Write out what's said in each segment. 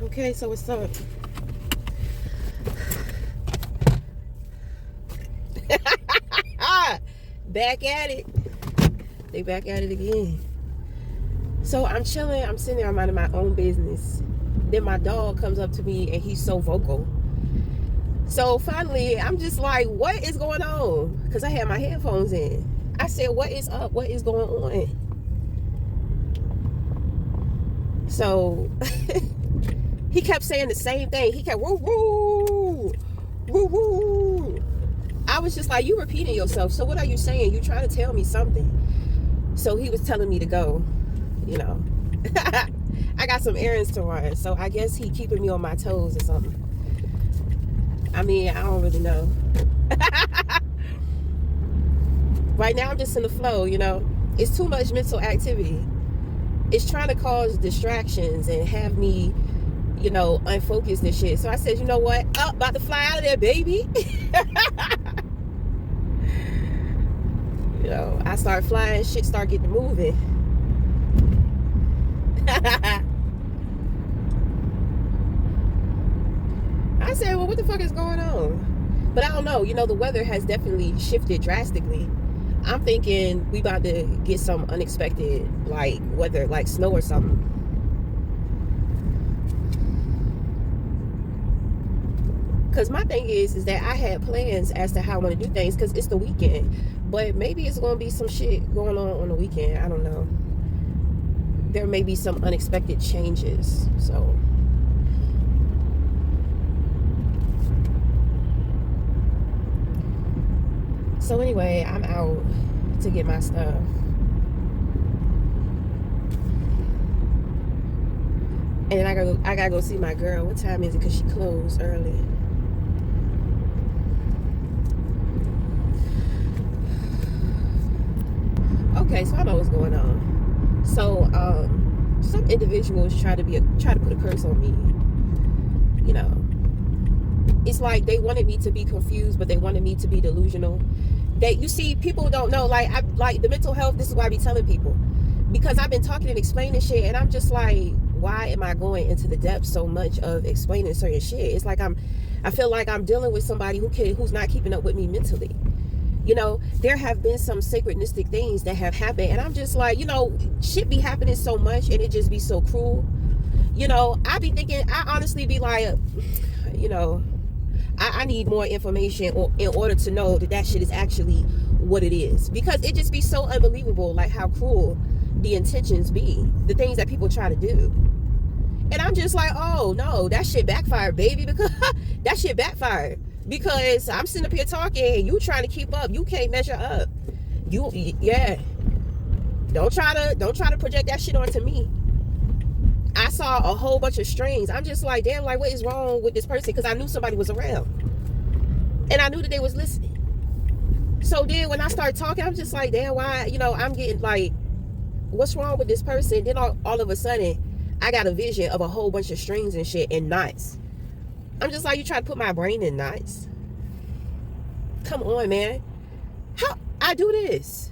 Okay, so what's up? Back at it. They back at it again. So I'm chilling. I'm sitting there. I'm minding my own business. Then my dog comes up to me and he's so vocal. So finally, I'm just like, what is going on? Because I had my headphones in. I said, what is up? What is going on? So he kept saying the same thing. He kept, woo, woo, woo, woo. I was just like, you repeating yourself. So what are you saying? You trying to tell me something. So he was telling me to go, you know. I got some errands to run. So I guess he keeping me on my toes or something. I mean, I don't really know. Right now, I'm just in the flow, you know. It's too much mental activity. It's trying to cause distractions and have me, you know, unfocused and shit. So I said, you know what? Oh, about to fly out of there, baby. You know, I start flying, shit start getting moving. I said, well, what the fuck is going on? But I don't know. You know, the weather has definitely shifted drastically. I'm thinking we about to get some unexpected, like, weather, like snow or something. Because my thing is that I had plans as to how I want to do things because it's the weekend. But maybe it's going to be some shit going on the weekend. I don't know. There may be some unexpected changes. So anyway, I'm out to get my stuff. And then I gotta go see my girl. What time is it? Because she closed early. Okay, so I know what's going on. So some individuals try to put a curse on me. You know, it's like they wanted me to be confused, but they wanted me to be delusional. You see, people don't know. Like the mental health. This is why I be telling people, because I've been talking and explaining shit, and I'm just like, why am I going into the depth so much of explaining certain shit? It's like I feel like I'm dealing with somebody who's not keeping up with me mentally. You know, there have been some synchronistic things that have happened, and I'm just like, you know, shit be happening so much, and it just be so cruel. You know, I be thinking, I honestly be like, you know, I need more information in order to know that shit is actually what it is, because it just be so unbelievable, like how cruel the intentions be, the things that people try to do. And I'm just like, oh no, that shit backfired, baby, because that shit backfired. Because I'm sitting up here talking and you trying to keep up. You can't measure up. Yeah. Don't try to project that shit onto me. I saw a whole bunch of strings. I'm just like, damn, like what is wrong with this person? Because I knew somebody was around. And I knew that they was listening. So then when I started talking, I'm just like, damn, why, you know, I'm getting like, what's wrong with this person? Then all of a sudden, I got a vision of a whole bunch of strings and shit and knots. I'm just like, you try to put my brain in knots? Come on, man. How I do this?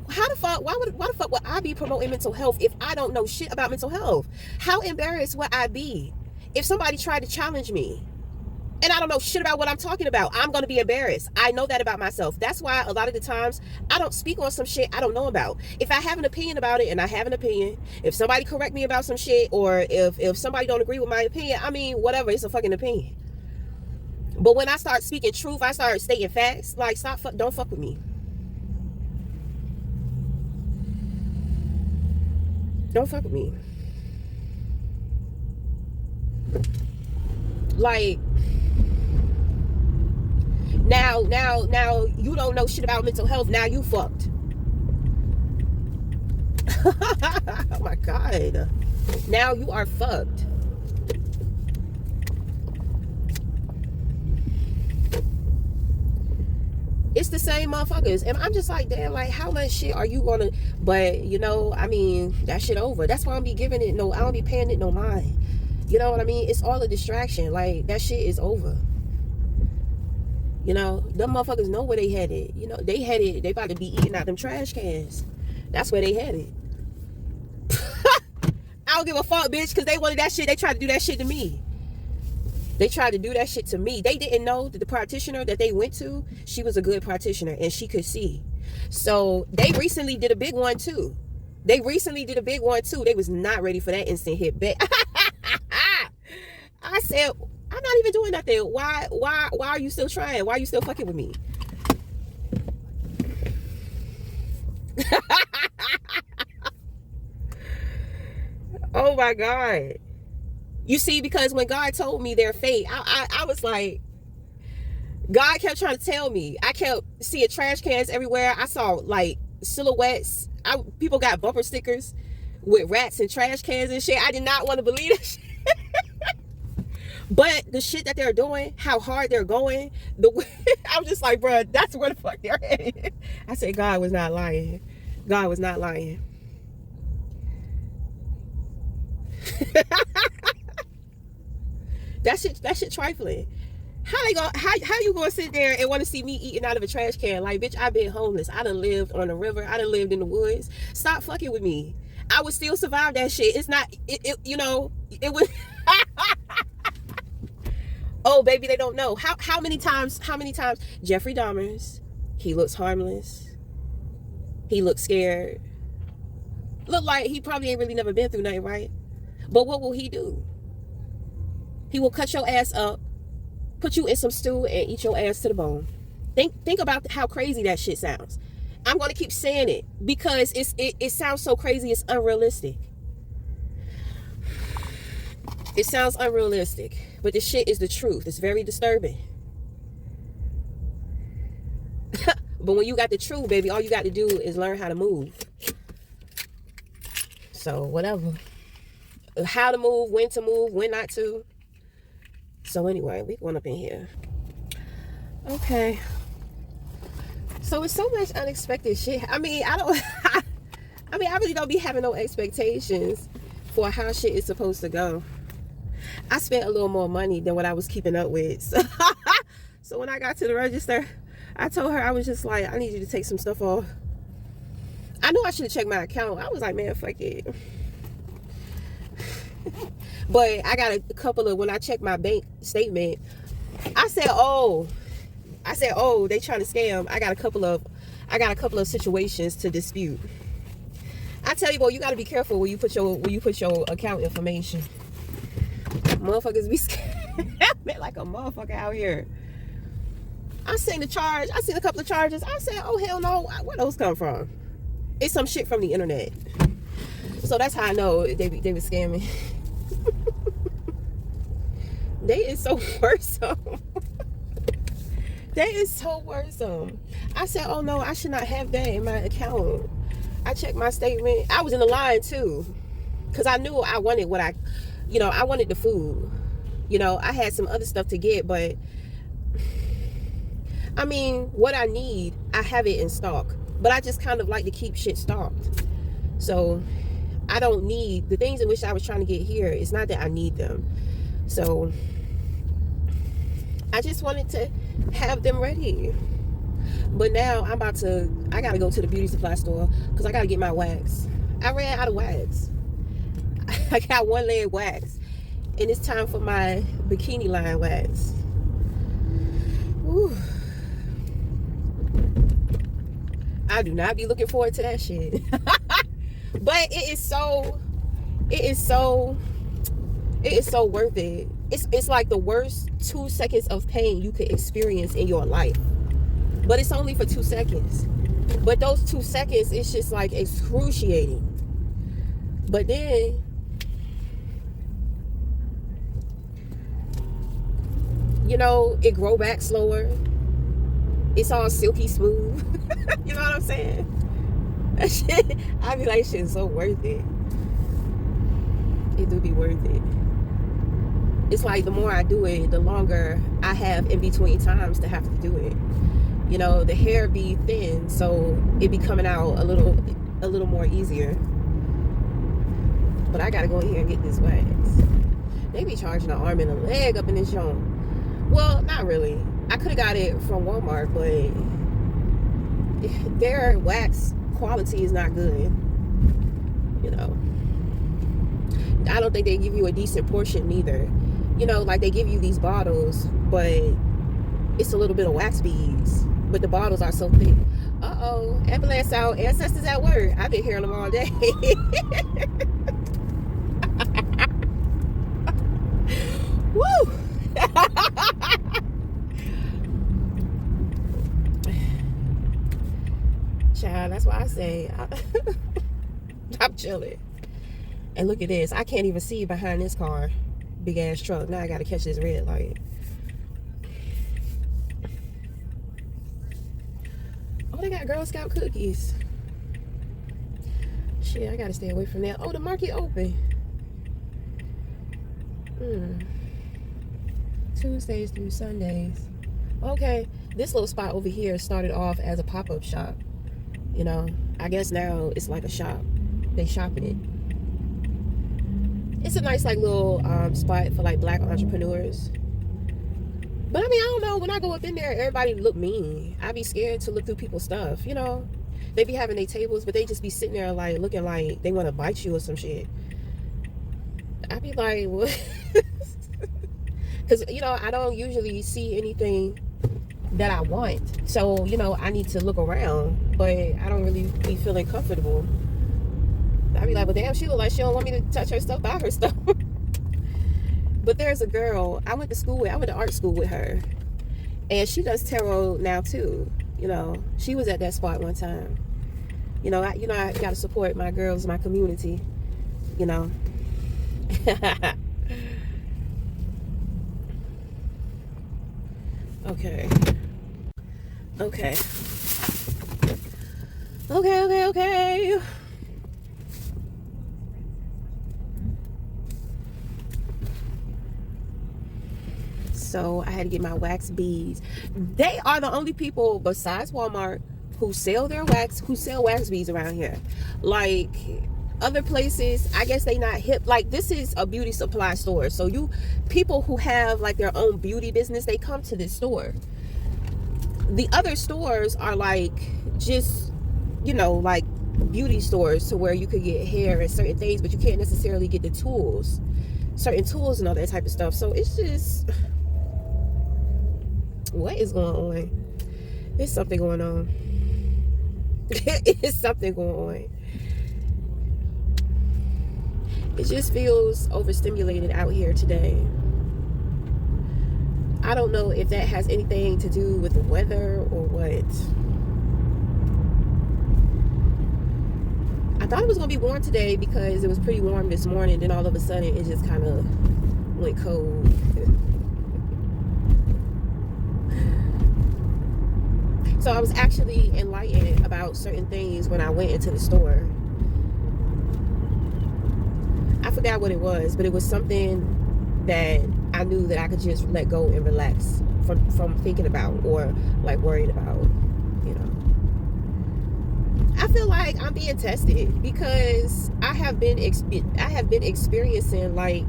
How the fuck? Why the fuck would I be promoting mental health if I don't know shit about mental health? How embarrassed would I be if somebody tried to challenge me and I don't know shit about what I'm talking about? I'm gonna be embarrassed. I know that about myself. That's why a lot of the times I don't speak on some shit I don't know about. If I have an opinion about it, and I have an opinion, if somebody correct me about some shit, or if somebody don't agree with my opinion, I mean, whatever, it's a fucking opinion. But when I start speaking truth, I start stating facts, like, don't fuck with me. Don't fuck with me. Like, now you don't know shit about mental health. Now you fucked. Oh my God. Now you are fucked. It's the same motherfuckers. And I'm just like, damn, like, how much shit are you gonna, but, you know, I mean, that shit over. That's why I don't be giving it I don't be paying it no mind. You know what I mean? It's all a distraction. Like, that shit is over. You know, them motherfuckers know where they headed. You know, they about to be eating out them trash cans. That's where they headed. don't give a fuck, bitch, because they wanted that shit. They tried to do that shit to me. They tried to do that shit to me. They didn't know that the practitioner that they went to, she was a good practitioner and she could see. So they recently did a big one too. They was not ready for that instant hit back. I said, I'm not even doing nothing. Why are you still trying? Why are you still fucking with me? Oh my God. You see, because when God told me their fate, I was like, God kept trying to tell me. I kept seeing trash cans everywhere. I saw like silhouettes. People got bumper stickers with rats and trash cans and shit. I did not want to believe that shit. But the shit that they're doing, how hard they're going, I'm just like, bro, that's where the fuck they're headed. I said, God was not lying. God was not lying. That shit trifling. How you gonna sit there and want to see me eating out of a trash can? Like, bitch, I've been homeless. I done lived on the river. I done lived in the woods. Stop fucking with me. I would still survive that shit. It's not, you know, it would. Oh, baby, they don't know. How many times Jeffrey Dahmer's, he looks harmless. He looks scared. Look like he probably ain't really never been through nothing, right? But what will he do? He will cut your ass up, put you in some stew, and eat your ass to the bone. Think about how crazy that shit sounds. I'm going to keep saying it because it sounds so crazy, it's unrealistic. It sounds unrealistic, but this shit is the truth. It's very disturbing. But when you got the truth, baby, all you got to do is learn how to move. So, whatever. How to move, when not to. So, anyway, we going up in here. Okay. So, it's so much unexpected shit. I mean, I really don't be having no expectations for how shit is supposed to go. I spent a little more money than what I was keeping up with. So when I got to the register, I told her, I was just like, I need you to take some stuff off. I knew I should have checked my account. I was like, man, fuck it. But I got a couple of, when I checked my bank statement, I said, oh, they trying to scam. I got a couple of situations to dispute. I tell you, boy, you got to be careful when you put your account information. Motherfuckers be scamming like a motherfucker out here. I seen a couple of charges. I said, oh hell no, where those come from? It's some shit from the internet. So that's how I know they were scamming. They is so worrisome. They is so worrisome. I said, oh no, I should not have that in my account. I checked my statement. I was in the line too, because I knew I wanted I wanted the food. I had some other stuff to get, but I mean, what I need, I have it in stock. But I just kind of like to keep shit stocked. So I don't need the things in which I was trying to get here. It's not that I need them. So I just wanted to have them ready. But now I gotta go to the beauty supply store because I gotta get my wax. I ran out of wax. I got one leg wax, and it's time for my bikini line wax. Whew. I do not be looking forward to that shit. But it is so worth it. It's like the worst 2 seconds of pain you could experience in your life. But it's only for 2 seconds. But those 2 seconds, it's just like excruciating. But then it grow back slower. It's all silky smooth. You know what I'm saying? That shit, I be like, shit's so worth it. It do be worth it. It's like the more I do it, the longer I have in between times to have to do it. The hair be thin, so it be coming out a little more easier. But I gotta go in here and get this wax. They be charging an arm and a leg up in this joint. Well, not really. I could have got it from Walmart, but their wax quality is not good. I don't think they give you a decent portion neither. You know, like they give you these bottles, but it's a little bit of wax beads, but the bottles are so thick. Uh-oh, ambulance out, ancestors at work. I've been hearing them all day. Woo! Child, that's why I say I'm chilling. And look at this. I can't even see behind this car. Big ass truck. Now I gotta catch this red light. Oh, they got Girl Scout cookies. Shit, I gotta stay away from that. Oh, the market open. Tuesdays through Sundays. Okay, this little spot over here started off as a pop-up shop. You know, I guess now it's like a shop. They shopping it. It's a nice like little spot for like black entrepreneurs. But I mean, I don't know, when I go up in there, everybody look mean. I be scared to look through people's stuff, you know. They be having their tables, but they just be sitting there like looking like they want to bite you or some shit. I be like, what? Because, you know, I don't usually see anything that I want. So, you know, I need to look around, but I don't really be feeling comfortable. I be like, well, damn, she look like she don't want me to touch her stuff, buy her stuff. But there's a girl I went to art school with her, and she does tarot now too. You know, she was at that spot one time. You know, I gotta support my girls, my community. You know. Okay. So I had to get my wax beads. They are the only people besides Walmart who sell wax beads around here. Like other places, I guess they not hip. Like this is a beauty supply store. So people who have like their own beauty business, they come to this store. The other stores are like just, you know, like beauty stores to where you could get hair and certain things, but you can't necessarily get the tools, certain tools and all that type of stuff. So it's just, what is going on? There's something going on. It's something going on. It just feels overstimulated out here today. I don't know if that has anything to do with the weather or what. I thought it was going to be warm today because it was pretty warm this morning. Then all of a sudden, it just kind of went cold. So I was actually enlightened about certain things when I went into the store. I forgot what it was, but it was something that I knew that I could just let go and relax from thinking about or like worried about, you know. I feel like I'm being tested because I have been experiencing like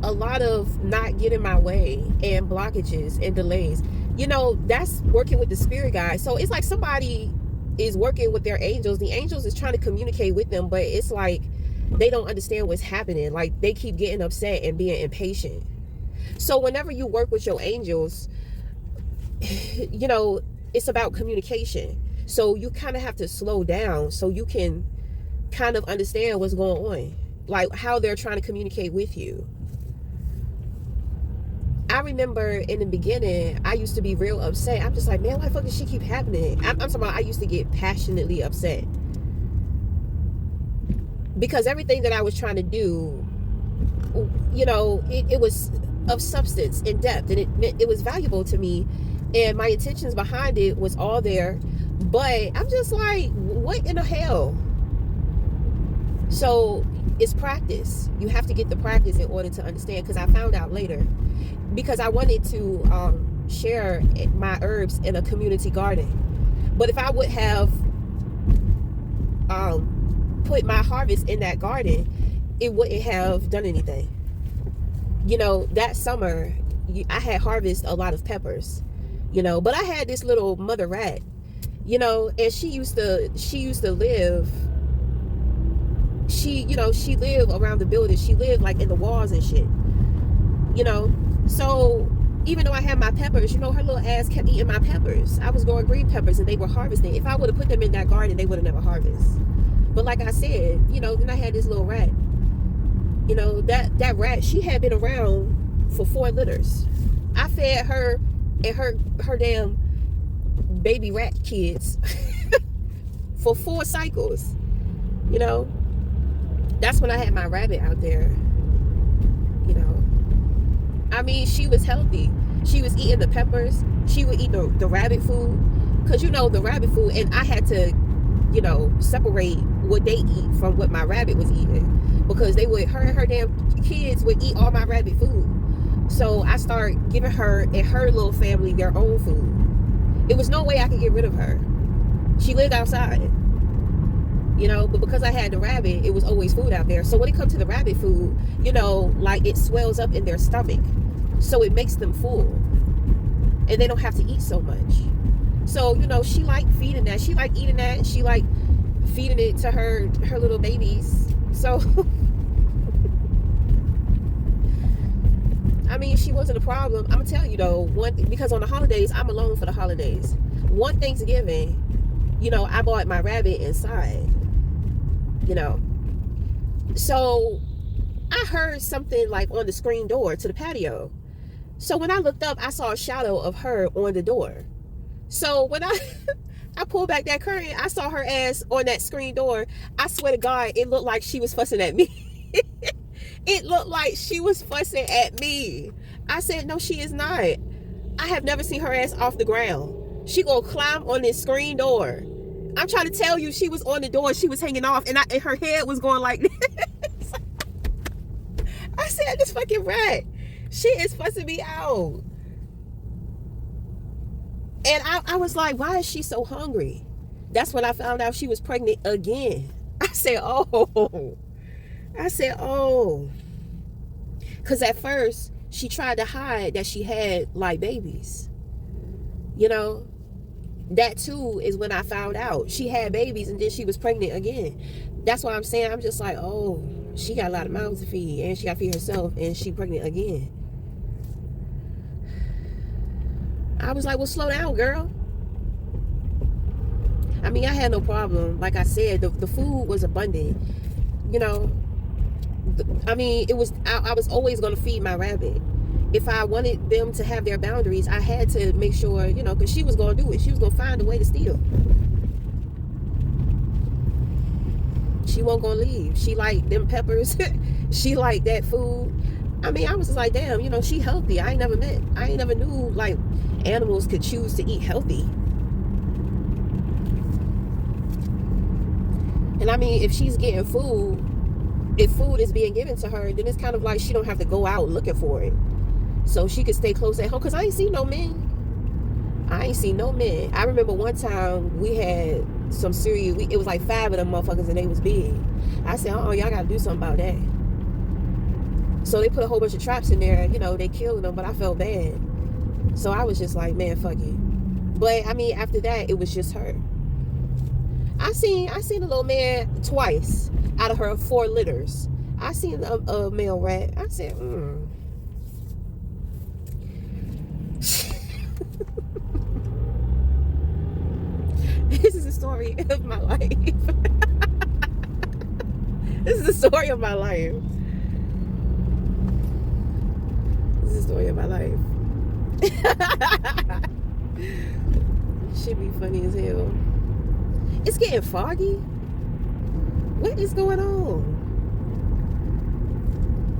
a lot of not getting my way and blockages and delays. You know, that's working with the spirit guide. So it's like somebody is working with their angels. The angels is trying to communicate with them, but it's like they don't understand what's happening. Like they keep getting upset and being impatient. So whenever you work with your angels, you know, it's about communication. So you kind of have to slow down so you can kind of understand what's going on, like how they're trying to communicate with you. I remember in the beginning, I used to be real upset. I'm just like, man, why the fuck does she keep happening? I'm talking about I used to get passionately upset. Because everything that I was trying to do, you know, it was of substance, in depth, and it was valuable to me. And my intentions behind it was all there. But I'm just like, what in the hell? So it's practice. You have to get the practice in order to understand. Because I found out later. Because I wanted to share my herbs in a community garden. But if I would have put my harvest in that garden, it wouldn't have done anything. You know, that summer, I had harvested a lot of peppers, you know, but I had this little mother rat, you know, and she used to live she, you know, she lived around the building. She lived like in the walls and shit, you know. So even though I had my peppers, you know, her little ass kept eating my peppers. I was growing green peppers and they were harvesting. If I would have put them in that garden, they would have never harvested. But like I said, you know, then I had this little rat. You know, that rat, she had been around for 4 litters. I fed her and her damn baby rat kids for 4 cycles. You know, that's when I had my rabbit out there. You know, I mean, she was healthy. She was eating the peppers. She would eat the rabbit food. Because, you know, the rabbit food, and I had to, you know, separate what they eat from what my rabbit was eating. Because they would, her and her damn kids would eat all my rabbit food. So I started giving her and her little family their own food. It was no way I could get rid of her. She lived outside. You know, but because I had the rabbit, it was always food out there. So when it comes to the rabbit food, you know, like it swells up in their stomach. So it makes them full. And they don't have to eat so much. So, you know, she liked feeding that. She liked eating that. She liked feeding it to her little babies. So, I mean, she wasn't a problem. I'm going to tell you, though, because on the holidays, I'm alone for the holidays. One Thanksgiving, you know, I bought my rabbit inside, you know. So, I heard something like on the screen door to the patio. So, when I looked up, I saw a shadow of her on the door. So, when I pulled back that curtain, I saw her ass on that screen door. I swear to God, it looked like she was fussing at me. It looked like she was fussing at me. I said, no, she is not. I have never seen her ass off the ground. She gonna climb on this screen door. I'm trying to tell you, she was on the door. She was hanging off, and her head was going like this. I said, this fucking rat, she is fussing me out. And I was like, why is she so hungry? That's when I found out she was pregnant again. I said, oh. Because at first, she tried to hide that she had, like, babies. You know? That, too, is when I found out. She had babies, and then she was pregnant again. That's why I'm saying, I'm just like, oh, she got a lot of mouths to feed, and she got to feed herself, and she pregnant again. I was like, well, slow down, girl. I mean, I had no problem. Like I said, the food was abundant. You know, I mean, it was, I was always going to feed my rabbit. If I wanted them to have their boundaries, I had to make sure, you know, because she was going to do it. She was going to find a way to steal. She wasn't going to leave. She liked them peppers. She liked that food. I mean, I was just like, damn, you know, she healthy. I ain't never knew, like, animals could choose to eat healthy. And I mean, if she's getting food, if food is being given to her, then it's kind of like she don't have to go out looking for it. So she could stay close at home. Because I ain't seen no men. I remember one time we had some serious, it was like 5 of them motherfuckers and they was big. I said, oh, y'all got to do something about that. So they put a whole bunch of traps in there. You know, they killed them, but I felt bad. So I was just like, man, fuck it. But, I mean, after that, it was just her. I seen a little man twice out of her 4 litters. I seen a male rat. I said, This is the story of my life. This is the story of my life. Story of my life. Should be funny as hell. It's getting foggy. What is going on?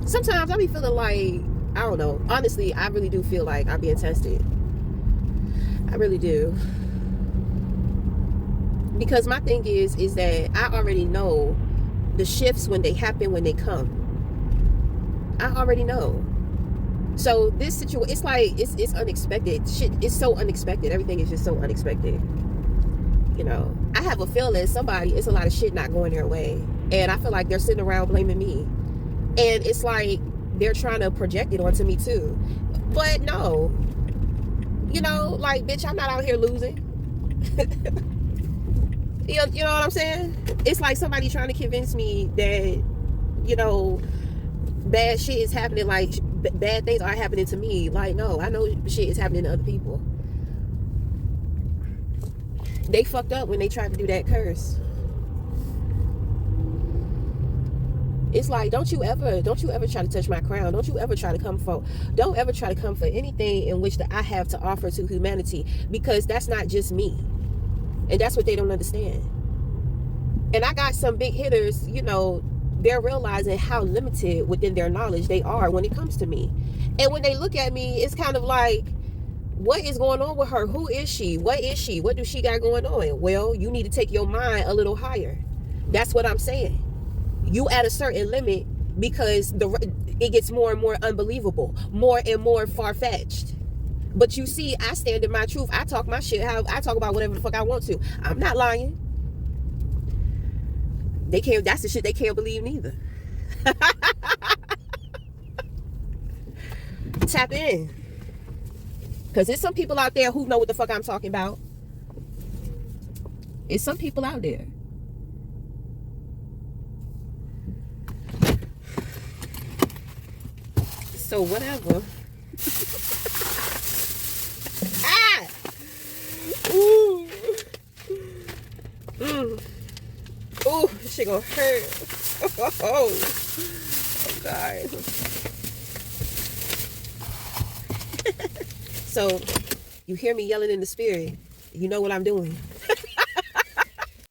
Sometimes I be feeling like, I don't know. Honestly, I really do feel like I'm being tested. I really do. Because my thing is that I already know the shifts when they happen, when they come. I already know. So this situation, it's like, it's unexpected. Shit, it's so unexpected. Everything is just so unexpected. You know, I have a feeling it's a lot of shit not going their way. And I feel like they're sitting around blaming me. And it's like, they're trying to project it onto me too. But no. You know, like, bitch, I'm not out here losing. You know what I'm saying? It's like somebody trying to convince me that, you know, bad shit is happening, like bad things are happening to me. Like, no, I know shit is happening to other people. They fucked up when they tried to do that curse. It's like, don't you ever try to touch my crown. Don't you ever try to come for anything in which that I have to offer to humanity, because that's not just me. And that's what they don't understand. And I got some big hitters, you know, they're realizing how limited within their knowledge they are when it comes to me. And when they look at me, it's kind of like, what is going on with her? Who is she? What is she? What do she got going on? Well, you need to take your mind a little higher. That's what I'm saying. You at a certain limit, because it gets more and more unbelievable, more and more far-fetched. But you see, I stand in my truth. I talk my shit. I talk about whatever the fuck I want to. I'm not lying. They can't. That's the shit they can't believe neither. Tap in, because there's some people out there who know what the fuck I'm talking about. It's some people out there. So whatever. Ah! Ooh. Ooh, this shit gonna hurt. Oh God. So you hear me yelling in the spirit, you know what I'm doing.